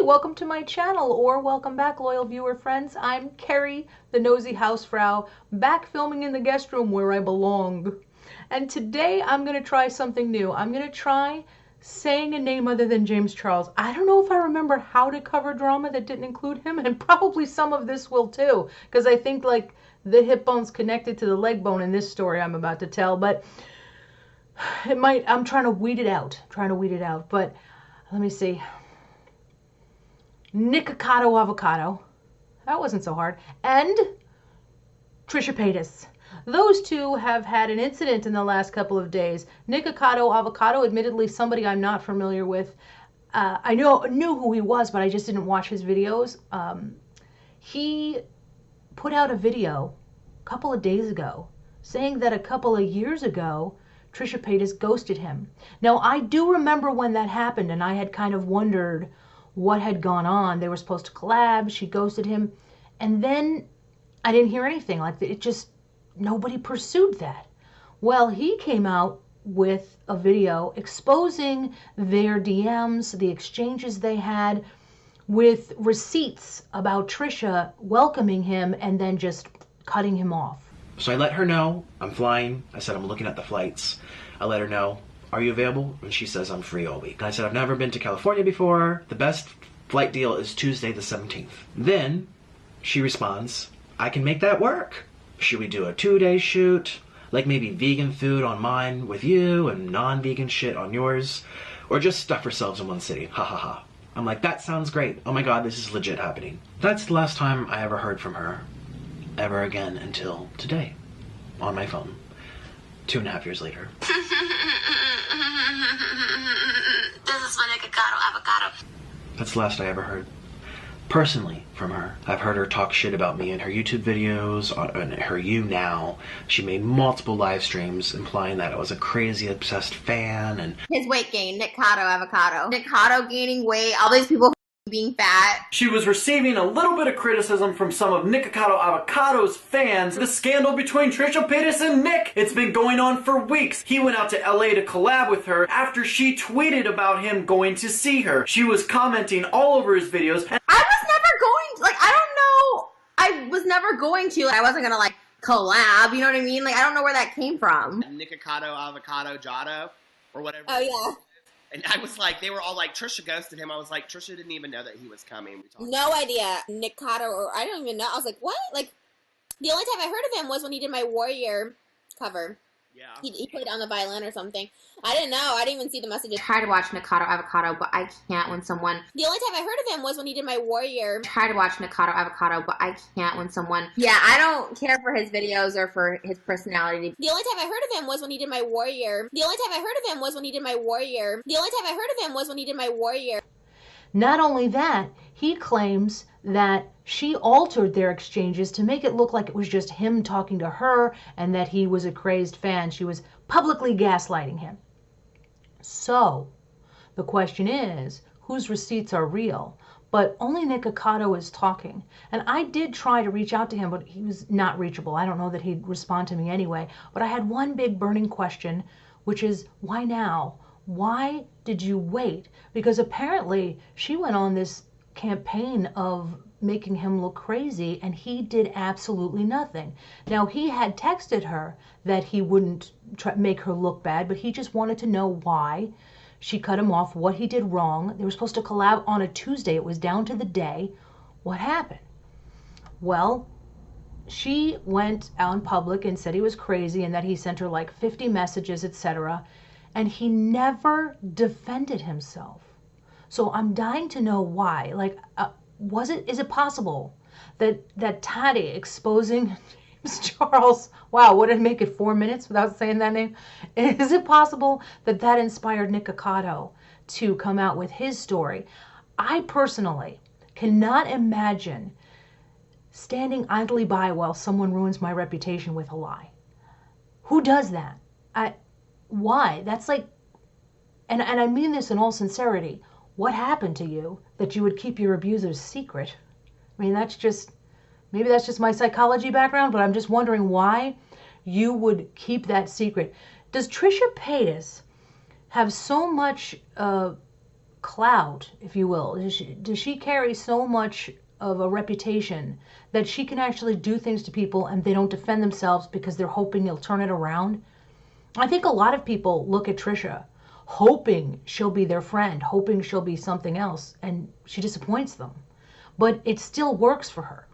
welcome to my channel, or welcome back, loyal viewer friends. I'm Kerry, the nosy housefrau, back filming in the guest room where I belong. And today I'm going to try something new. I'm going to try saying a name other than James Charles. I don't know if I remember how to cover drama that didn't include him, and probably some of this will too, because I think like the hip bone's connected to the leg bone in this story I'm about to tell, but it might, I'm trying to weed it out, but let me see. Nikocado Avocado, that wasn't so hard, and Trisha Paytas. Those two have had an incident in the last couple of days. Nikocado Avocado, admittedly somebody I'm not familiar with. I knew who he was, but I just didn't watch his videos. He put out a video a couple of days ago saying that a couple of years ago Trisha Paytas ghosted him. Now, I do remember when that happened, and I had kind of wondered what had gone on. They were supposed to collab, she ghosted him, and then I didn't hear anything. Like, it just, nobody pursued that. Well, he came out with a video exposing their DMs, the exchanges they had, with receipts about Trisha welcoming him and then just cutting him off. So I let her know I'm flying. I said I'm looking at the flights. I let her know, are you available? And she says I'm free all week. And I said I've never been to California before. The best flight deal is Tuesday the 17th. Then she responds, I can make that work. Should we do a 2-day shoot? Like maybe vegan food on mine with you and non-vegan shit on yours? Or just stuff ourselves in one city? Ha ha ha. I'm like, that sounds great. Oh my god, this is legit happening. That's the last time I ever heard from her. Ever again until today. On my phone. 2.5 years later. This is my Nikocado Avocado. That's the last I ever heard. Personally from her. I've heard her talk shit about me in her YouTube videos, on her You Now. She made multiple live streams implying that I was a crazy obsessed fan and His weight gain, Nikocado Avocado. Nikocado gaining weight, all these people being fat. She was receiving a little bit of criticism from some of Nikocado Avocado's fans. The scandal between Trisha Paytas and Nick. It's been going on for weeks. He went out to LA to collab with her after she tweeted about him going to see her. She was commenting all over his videos. I was never going, like, I don't know. I was never going to. I wasn't gonna, like, collab, you know what I mean? Like, I don't know where that came from. Nikocado Avocado Jado, or whatever. Oh, yeah. And I was like, they were all like, Trisha ghosted him. I was like, Trisha didn't even know that he was coming. No idea. Nikocado, or I don't even know. I was like, what? Like, the only time I heard of him was when he did my Warrior cover. Yeah. He played on the violin or something. I didn't know. I didn't even see the messages. Try to watch Nikocado Avocado, but I can't when someone... The only time I heard of him was when he did my Warrior. Try to watch Nikocado Avocado, but I can't when someone... Yeah, I don't care for his videos or for his personality. The only time I heard of him was when he did my Warrior. The only time I heard of him was when he did my Warrior. The only time I heard of him was when he did my Warrior. Not only that, he claims that she altered their exchanges to make it look like it was just him talking to her and that he was a crazed fan. She was publicly gaslighting him. So, the question is, whose receipts are real? But only Nikocado is talking. And I did try to reach out to him, but he was not reachable. I don't know that he'd respond to me anyway. But I had one big burning question, which is, why now? Why did you wait? Because apparently she went on this campaign of making him look crazy and he did absolutely nothing. Now, he had texted her that he wouldn't make her look bad, but he just wanted to know why she cut him off, what he did wrong. They were supposed to collab on a Tuesday. It was down to the day. What happened? Well, she went out in public and said he was crazy and that he sent her like 50 messages, etc. And he never defended himself. So I'm dying to know why. Like, is it possible that Taddy exposing James Charles, wow, would it make it 4 minutes without saying that name? Is it possible that that inspired Nikocado to come out with his story? I personally cannot imagine standing idly by while someone ruins my reputation with a lie. Who does that? Why? That's like, and I mean this in all sincerity, what happened to you that you would keep your abuser's secret? I mean, maybe that's just my psychology background, but I'm just wondering why you would keep that secret. Does Trisha Paytas have so much clout, if you will? Does she carry so much of a reputation that she can actually do things to people and they don't defend themselves because they're hoping you'll turn it around? I think a lot of people look at Trisha hoping she'll be their friend, hoping she'll be something else, and she disappoints them. But it still works for her.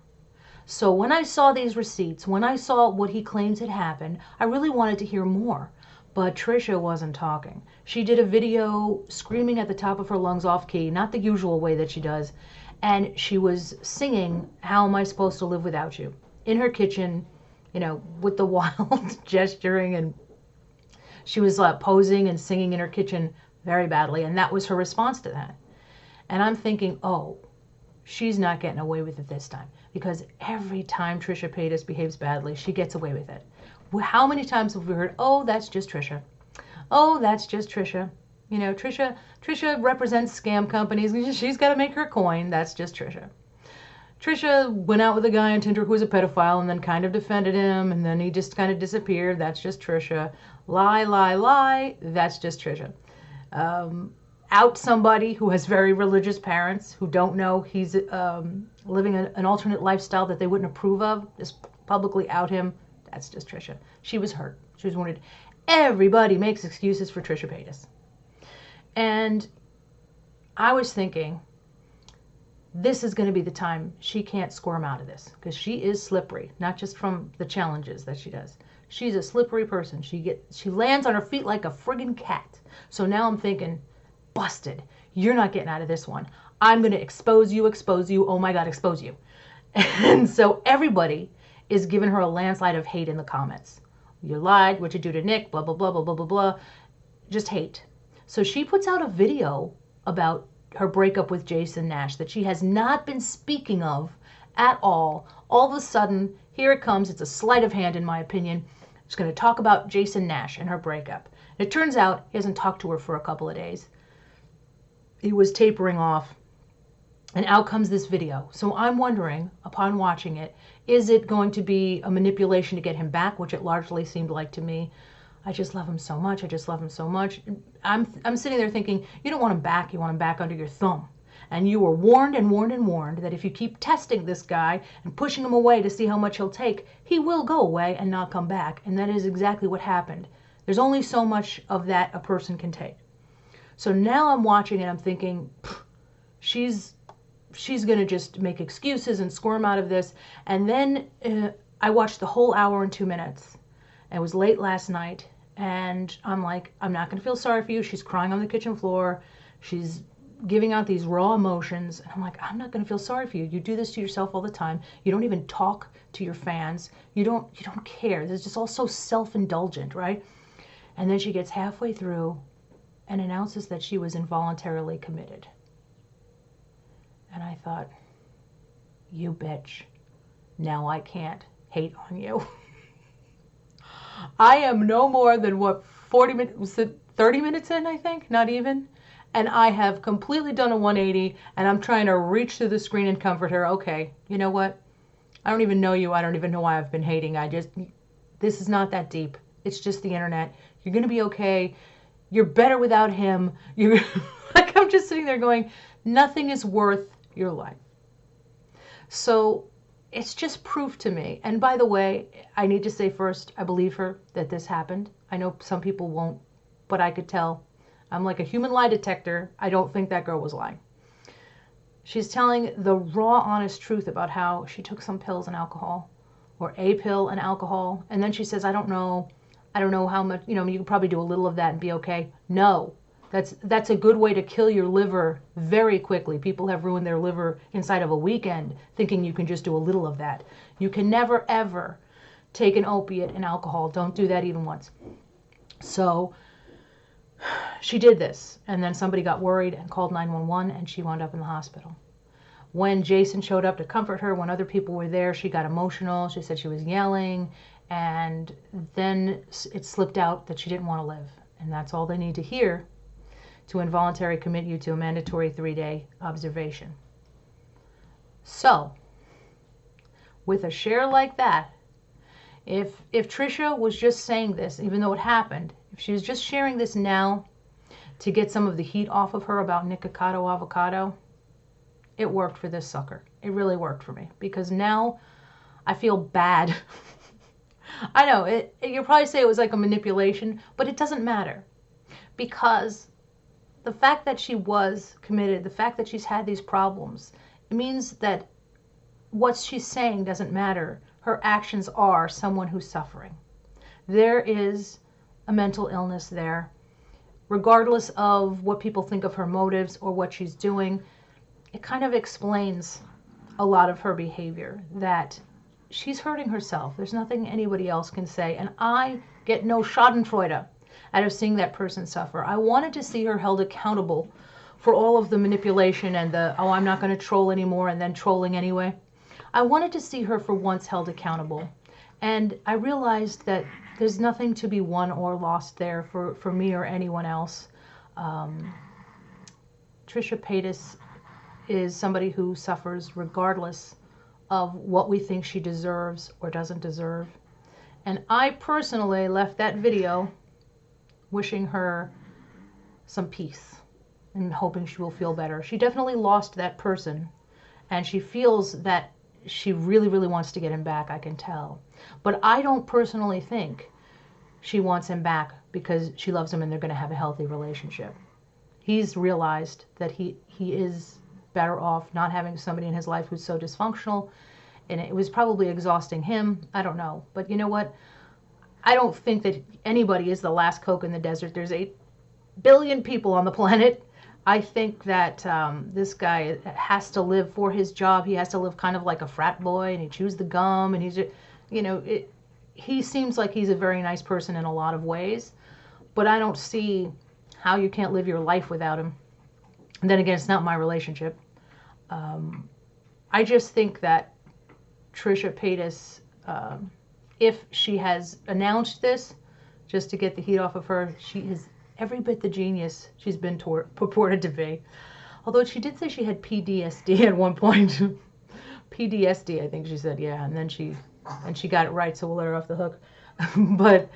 So when I saw these receipts, when I saw what he claims had happened, I really wanted to hear more. But Trisha wasn't talking. She did a video screaming at the top of her lungs off key, not the usual way that she does, and she was singing How Am I Supposed to Live Without You? In her kitchen, you know, with the wild gesturing, and she was posing and singing in her kitchen very badly, and that was her response to that. And I'm thinking, oh, she's not getting away with it this time, because every time Trisha Paytas behaves badly, she gets away with it. How many times have we heard, oh, that's just Trisha. Oh, that's just Trisha. You know, Trisha represents scam companies. She's got to make her coin. That's just Trisha. Trisha went out with a guy on Tinder who was a pedophile and then kind of defended him, and then he just kind of disappeared. That's just Trisha. Lie, lie, lie. That's just Trisha. Out somebody who has very religious parents who don't know he's living an alternate lifestyle that they wouldn't approve of. Just publicly out him. That's just Trisha. She was hurt. She was wounded. Everybody makes excuses for Trisha Paytas. And I was thinking, this is going to be the time she can't squirm out of this, because she is slippery, not just from the challenges that she does. She's a slippery person. She lands on her feet like a friggin' cat. So now I'm thinking, busted. You're not getting out of this one. I'm going to expose you. Oh my God, expose you. And so everybody is giving her a landslide of hate in the comments. You lied, what you do to Nick, blah, blah, blah, blah, blah, blah, blah. Just hate. So she puts out a video about her breakup with Jason Nash that she has not been speaking of at all. All of a sudden, here it comes. It's a sleight of hand, in my opinion. She's going to talk about Jason Nash and her breakup. And it turns out he hasn't talked to her for a couple of days. He was tapering off. And out comes this video. So I'm wondering, upon watching it, is it going to be a manipulation to get him back, which it largely seemed like to me. I just love him so much. I just love him so much. I'm sitting there thinking, you don't want him back. You want him back under your thumb. And you were warned and warned and warned that if you keep testing this guy and pushing him away to see how much he'll take, he will go away and not come back. And that is exactly what happened. There's only so much of that a person can take. So now I'm watching and I'm thinking, she's going to just make excuses and squirm out of this. And then I watched the whole hour and 2 minutes. It was late last night. And I'm like, I'm not going to feel sorry for you. She's crying on the kitchen floor. She's giving out these raw emotions. And I'm like, I'm not going to feel sorry for you. You do this to yourself all the time. You don't even talk to your fans. You don't care. This is just all so self-indulgent, right? And then she gets halfway through and announces that she was involuntarily committed. And I thought, you bitch. Now I can't hate on you. I am no more than, 40 minutes, 30 minutes in, I think? Not even. And I have completely done a 180, and I'm trying to reach through the screen and comfort her. Okay, you know what? I don't even know you. I don't even know why I've been hating. This is not that deep. It's just the internet. You're going to be okay. You're better without him. Like, I'm just sitting there going, nothing is worth your life. So it's just proof to me. And by the way, I need to say first, I believe her that this happened. I know some people won't, but I could tell. I'm like a human lie detector. I don't think that girl was lying. She's telling the raw, honest truth about how she took some pills and alcohol, or a pill and alcohol. And then she says, I don't know how much, you can probably do a little of that and be okay. No. That's a good way to kill your liver very quickly. People have ruined their liver inside of a weekend thinking you can just do a little of that. You can never, ever take an opiate and alcohol. Don't do that even once. So she did this, and then somebody got worried and called 911, and she wound up in the hospital. When Jason showed up to comfort her, when other people were there, she got emotional. She said she was yelling, and then it slipped out that she didn't want to live. And that's all they need to hear to involuntarily commit you to a mandatory 3-day observation. So, with a share like that, if Trisha was just saying this, even though it happened, if she was just sharing this now to get some of the heat off of her about Nikocado Avocado, it worked for this sucker. It really worked for me, because now I feel bad. I know, you'll probably say it was like a manipulation, but it doesn't matter. Because the fact that she was committed, the fact that she's had these problems, it means that what she's saying doesn't matter. Her actions are someone who's suffering. There is a mental illness there. Regardless of what people think of her motives or what she's doing, it kind of explains a lot of her behavior, that she's hurting herself. There's nothing anybody else can say. And I get no schadenfreude out of seeing that person suffer. I wanted to see her held accountable for all of the manipulation and the, oh, I'm not going to troll anymore, and then trolling anyway. I wanted to see her for once held accountable. And I realized that there's nothing to be won or lost there for me or anyone else. Trisha Paytas is somebody who suffers regardless of what we think she deserves or doesn't deserve. And I personally left that video wishing her some peace and hoping she will feel better. She definitely lost that person, and she feels that she really, really wants to get him back, I can tell. But I don't personally think she wants him back because she loves him and they're going to have a healthy relationship. He's realized that he is better off not having somebody in his life who's so dysfunctional, and it was probably exhausting him. I don't know. But you know what? I don't think that anybody is the last Coke in the desert. There's 8 billion people on the planet. I think that this guy has to live for his job. He has to live kind of like a frat boy, and he chews the gum, and he's, you know, he seems like he's a very nice person in a lot of ways, but I don't see how you can't live your life without him. And then again, it's not my relationship. I just think that Trisha Paytas, if she has announced this just to get the heat off of her, she is every bit the genius she's been purported to be. Although she did say she had PTSD at one point. PTSD, I think she said, yeah, and then she got it right, so we'll let her off the hook. But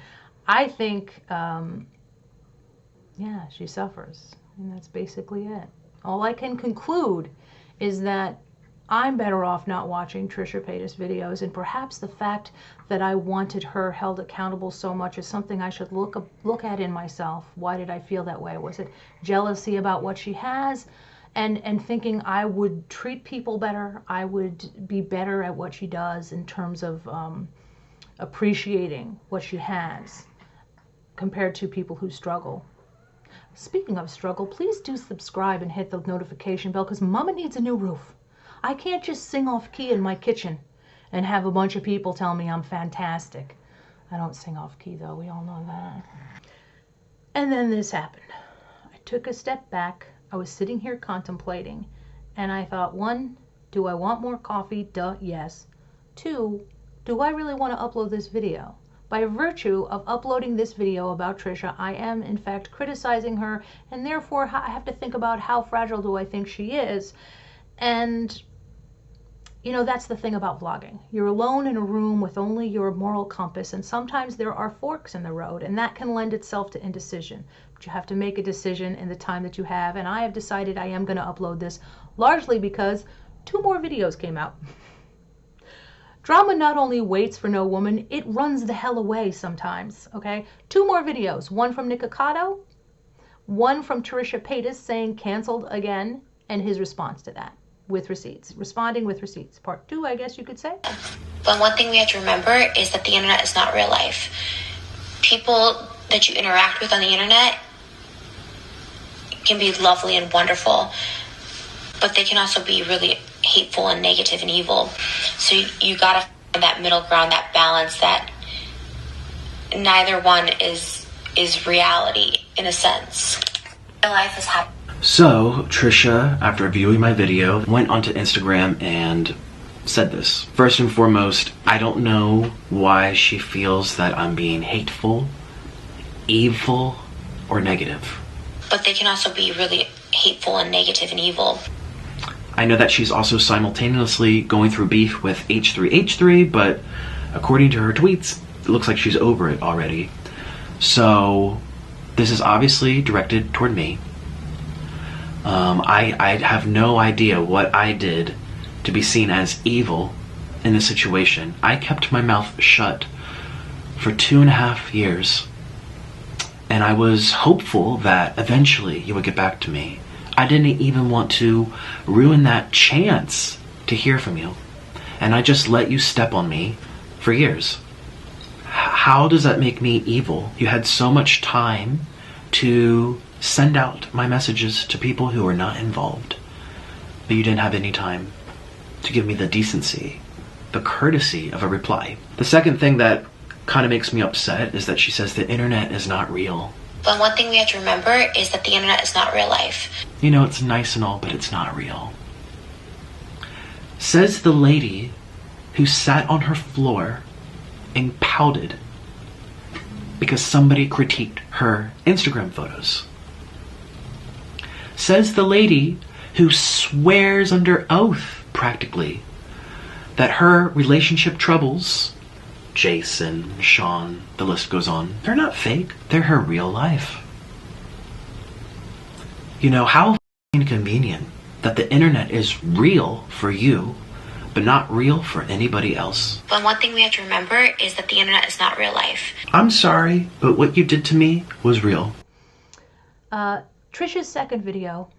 I think, yeah, she suffers, and that's basically it. All I can conclude is that I'm better off not watching Trisha Paytas videos, and perhaps the fact that I wanted her held accountable so much is something I should look at in myself. Why did I feel that way? Was it jealousy about what she has, and thinking I would treat people better, I would be better at what she does in terms of appreciating what she has compared to people who struggle? Speaking of struggle, please do subscribe and hit the notification bell, because Mama needs a new roof. I can't just sing off key in my kitchen and have a bunch of people tell me I'm fantastic. I don't sing off key, though. We all know that. And then this happened. I took a step back. I was sitting here contemplating, and I thought, 1, do I want more coffee? Duh, yes. 2, do I really want to upload this video? By virtue of uploading this video about Trisha, I am in fact criticizing her, and therefore I have to think about how fragile do I think she is. And you know, that's the thing about vlogging. You're alone in a room with only your moral compass, and sometimes there are forks in the road, and that can lend itself to indecision. But you have to make a decision in the time that you have, and I have decided I am going to upload this, largely because 2 more videos came out. Drama not only waits for no woman, it runs the hell away sometimes, okay? 2 more videos, one from Nikocado, one from Trisha Paytas saying canceled again, and his response to that. With receipts, responding with receipts. Part 2, I guess you could say. But one thing we have to remember is that the internet is not real life. People that you interact with on the internet can be lovely and wonderful, but they can also be really hateful and negative and evil. So you gotta find that middle ground, that balance, that neither one is reality in a sense. Real life is happening. So, Trisha, after viewing my video, went onto Instagram and said this. First and foremost, I don't know why she feels that I'm being hateful, evil, or negative. But they can also be really hateful and negative and evil. I know that she's also simultaneously going through beef with H3H3, but according to her tweets, it looks like she's over it already. So, This is obviously directed toward me. I have no idea what I did to be seen as evil in this situation. I kept my mouth shut for 2.5 years, and I was hopeful that eventually you would get back to me. I didn't even want to ruin that chance to hear from you, and I just let you step on me for years. How does that make me evil? You had so much time to send out my messages to people who were not involved, but you didn't have any time to give me the decency, the courtesy of a reply. The second thing that kind of makes me upset is that she says the internet is not real. But one thing we have to remember is that the internet is not real life. You know, it's nice and all, but it's not real. Says the lady who sat on her floor and pouted because somebody critiqued her Instagram photos. Says the lady who swears under oath, practically, that her relationship troubles, Jason, Sean, the list goes on, they're not fake, they're her real life. You know, how convenient that the internet is real for you, but not real for anybody else. But one thing we have to remember is that the internet is not real life. I'm sorry, but what you did to me was real. Trisha's second video,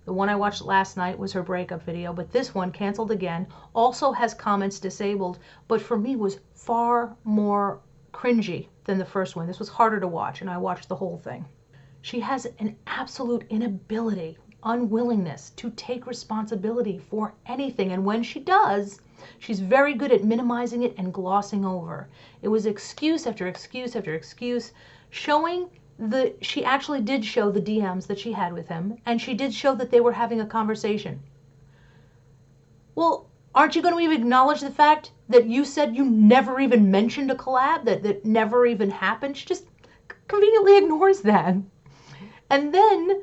the one I watched last night, was her breakup video, but this one, canceled again, also has comments disabled, but for me was far more cringy than the first one. This was harder to watch, and I watched the whole thing. She has an absolute inability, unwillingness to take responsibility for anything, and when she does, she's very good at minimizing it and glossing over. It was excuse after excuse after excuse, showing she actually did show the DMs that she had with him, and she did show that they were having a conversation. Well, aren't you going to even acknowledge the fact that you said you never even mentioned a collab, that never even happened? She just conveniently ignores that. And then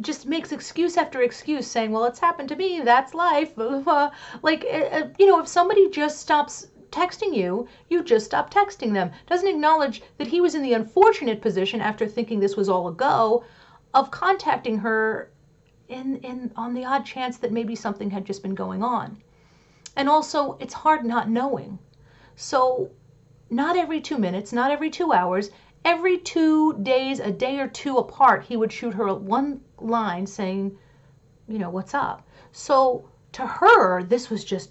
just makes excuse after excuse, saying, well, it's happened to me, that's life. If somebody just stops texting you, you just stop texting them. Doesn't acknowledge that he was in the unfortunate position, after thinking this was all a go, of contacting her on the odd chance that maybe something had just been going on. And also, it's hard not knowing. So not every 2 minutes, not every 2 hours, every 2 days, a day or two apart, he would shoot her one line saying, what's up? So to her, this was just,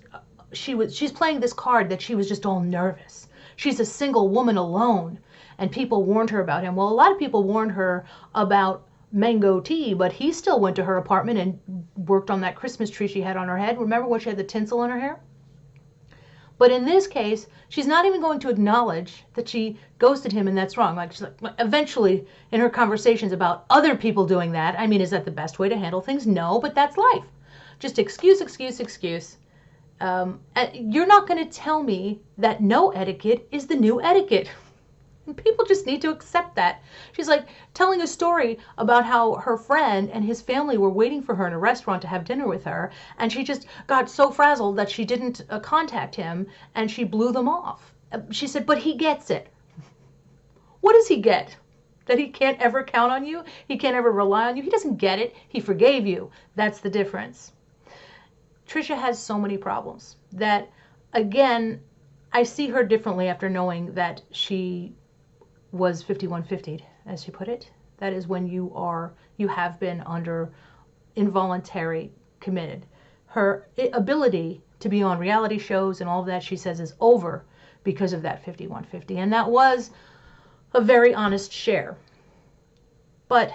she's playing this card that she was just all nervous. She's a single woman alone, and people warned her about him. Well, a lot of people warned her about Mango Tea, but he still went to her apartment and worked on that Christmas tree she had on her head. Remember when she had the tinsel in her hair? But in this case, she's not even going to acknowledge that she ghosted him, and that's wrong. She's like, eventually, in her conversations about other people doing that, I mean, is that the best way to handle things? No, but that's life. Just excuse, excuse, excuse. You're not going to tell me that no etiquette is the new etiquette. And people just need to accept that. She's like telling a story about how her friend and his family were waiting for her in a restaurant to have dinner with her, and she just got so frazzled that she didn't contact him, and she blew them off. She said, but he gets it. What does he get? That he can't ever count on you? He can't ever rely on you? He doesn't get it. He forgave you. That's the difference. Trisha has so many problems that, again, I see her differently after knowing that she was 5150'd, as she put it. That is when you have been under involuntary committed. Her ability to be on reality shows and all of that, she says, is over because of that 5150. And that was a very honest share. But,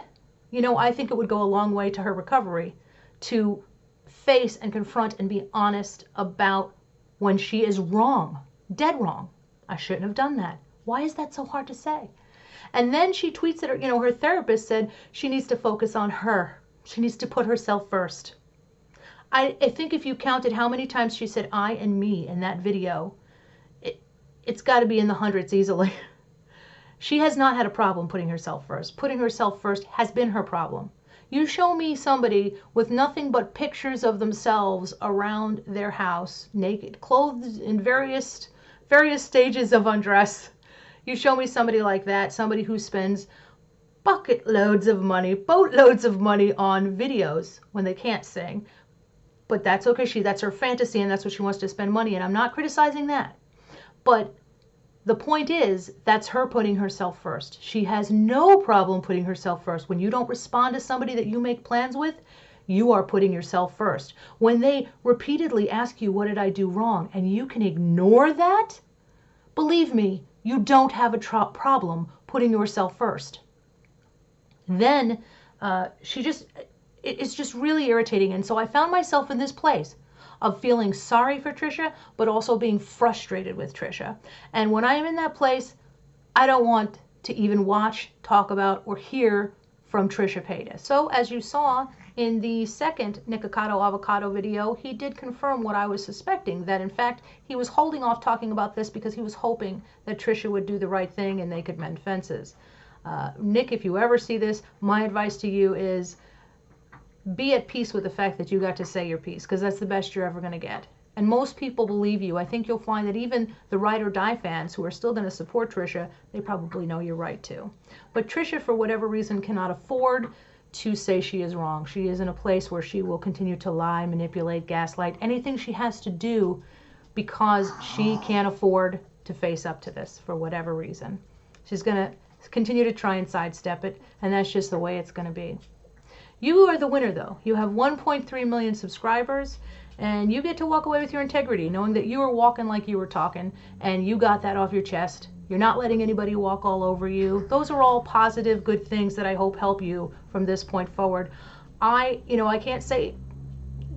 I think it would go a long way to her recovery to face and confront and be honest about when she is wrong, dead wrong. I shouldn't have done that. Why is that so hard to say? And then she tweets that her therapist said she needs to focus on her. She needs to put herself first. I think if you counted how many times she said I and me in that video, it's got to be in the hundreds easily. She has not had a problem putting herself first. Putting herself first has been her problem. You show me somebody with nothing but pictures of themselves around their house, naked, clothed in various stages of undress. You show me somebody like that, somebody who spends bucket loads of money, boatloads of money on videos when they can't sing. But that's okay. That's her fantasy, and that's what she wants to spend money. And I'm not criticizing that. But the point is, that's her putting herself first. She has no problem putting herself first. When you don't respond to somebody that you make plans with, you are putting yourself first. When they repeatedly ask you, what did I do wrong? And you can ignore that, believe me, you don't have a problem putting yourself first. Then it's just really irritating. And so I found myself in this place of feeling sorry for Trisha, but also being frustrated with Trisha. And when I am in that place, I don't want to even watch, talk about, or hear from Trisha Paytas. So as you saw in the second Nikocado Avocado video, he did confirm what I was suspecting, that in fact he was holding off talking about this because he was hoping that Trisha would do the right thing and they could mend fences. Nick, if you ever see this, my advice to you is be at peace with the fact that you got to say your piece, because that's the best you're ever going to get. And most people believe you. I think you'll find that even the ride or die fans who are still going to support Trisha, they probably know you're right too. But Trisha, for whatever reason, cannot afford to say she is wrong. She is in a place where she will continue to lie, manipulate, gaslight, anything she has to do because she can't afford to face up to this for whatever reason. She's going to continue to try and sidestep it, and that's just the way it's going to be. You are the winner, though. You have 1.3 million subscribers, and you get to walk away with your integrity, knowing that you were walking like you were talking, and you got that off your chest. You're not letting anybody walk all over you. Those are all positive, good things that I hope help you from this point forward. I can't say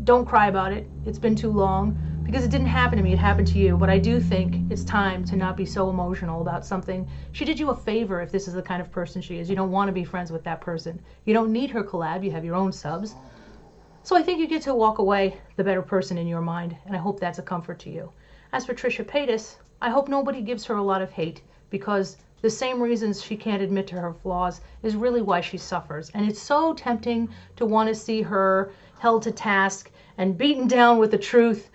don't cry about it. It's been too long, because it didn't happen to me. It happened to you. But I do think it's time to not be so emotional about something. She did you a favor if this is the kind of person she is. You don't want to be friends with that person. You don't need her collab. You have your own subs. So I think you get to walk away the better person in your mind, and I hope that's a comfort to you. As for Trisha Paytas, I hope nobody gives her a lot of hate, because the same reasons she can't admit to her flaws is really why she suffers. And it's so tempting to want to see her held to task and beaten down with the truth,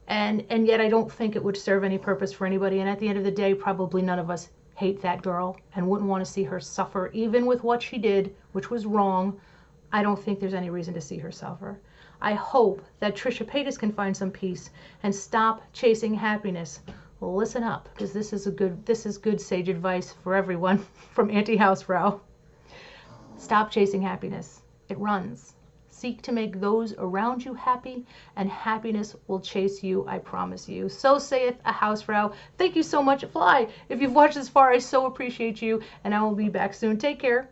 and yet I don't think it would serve any purpose for anybody. And at the end of the day, probably none of us hate that girl and wouldn't want to see her suffer, even with what she did, which was wrong. I don't think there's any reason to see her suffer. I hope that Trisha Paytas can find some peace and stop chasing happiness. Well, listen up, because this is good sage advice for everyone from Auntie Housefrau. Stop chasing happiness. It runs. Seek to make those around you happy, and happiness will chase you, I promise you. So saith a housefrau. Thank you so much, Fly. If you've watched this far, I so appreciate you, and I will be back soon. Take care.